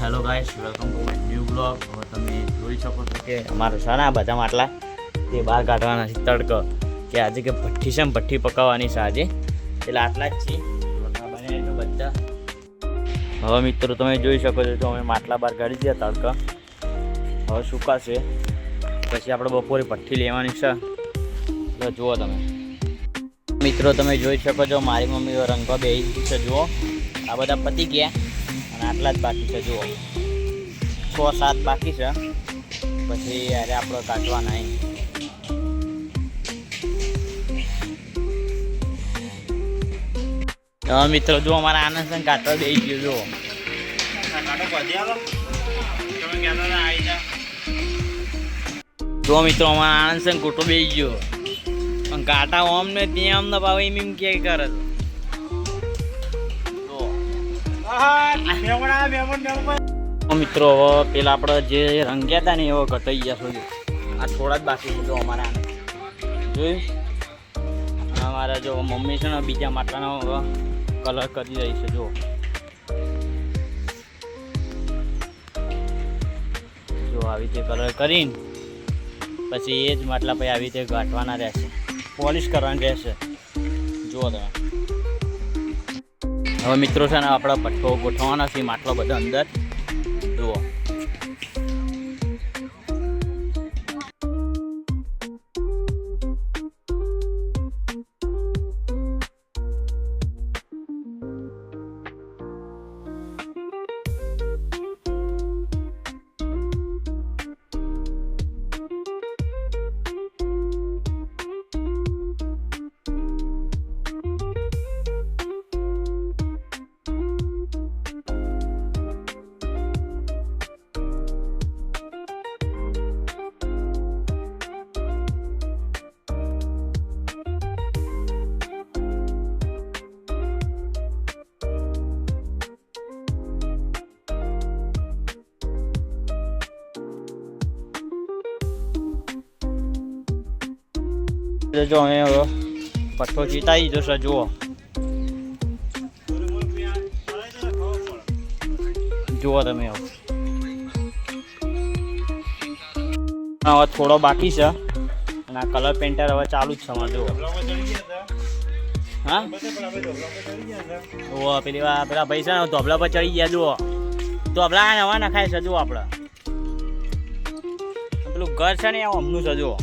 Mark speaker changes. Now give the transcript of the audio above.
Speaker 1: Hello guys, welcome to my new blog. હવે તમે જોઈ શકો છો કે અમારે છે ને આ બધા માટલા તે બહાર કાઢવાના છે તડકો, કે આજે કે ભઠ્ઠી છે ને ભઠ્ઠી પકાવવાની છે આજે, એટલે આટલા જ છે બને તો બધા. હવે મિત્રો તમે જોઈ શકો છો તો અમે માટલા બહાર કાઢી દીધા તડકા, હવે સુકાશે પછી આપણે બપોરે ભઠ્ઠી લેવાની છે. એટલે જુઓ તમે મિત્રો, તમે જોઈ શકો છો મારી મમ્મી રંગવા બેસી છે. જુઓ આ બધા પતી ગયા અને આટલા જ બાકી છે. જુઓ 6-7 બાકી છે, પછી યારે આપણે કાઢવાના એમ. મિત્રો જો અમારા આનંદ સંગ કાઢવા બેસી ગયો. જુઓ જો મિત્રો અમારા આનંદ સંગ ગોટો બેસી ગયો, પણ કાંટા ઓમ ને ત્યાં આમ ને ભાવે એમ કે કરે તો મિત્રો. હવે પેલા આપણે જે રંગ્યા હતા ને એવો ઘટાઈ ગયા છો. આ થોડા જ બાકી છે. જો અમારા જોયું અમારા જો મમ્મી છે ને બીજા માટલાનો કલર કરી રહી છે. જો આવી રીતે કલર કરીને પછી એ જ માટલા પછી આવી રીતે ગાંઠવાના રહેશે, પોલિશ કરવાની રહેશે. જુઓ તમે હવે મિત્રો છે ને આપણા ભઠ્ઠો ગોઠવવાના છે, માટલો બધો અંદર. જુઓ જો અમે ભઠ્ઠો ચીતાઈ જશે. જુઓ તમે હવે થોડો બાકી છે અને આ કલર પેન્ટર હવે ચાલુ જ છે અમારે. જુઓ હા પેલા પૈસા ધોબલા પર ચડી ગયા. જુઓ ધોબલા નવા નખાય છે. જુઓ આપણે પેલું ઘર છે ને એ હમનું છે. જુઓ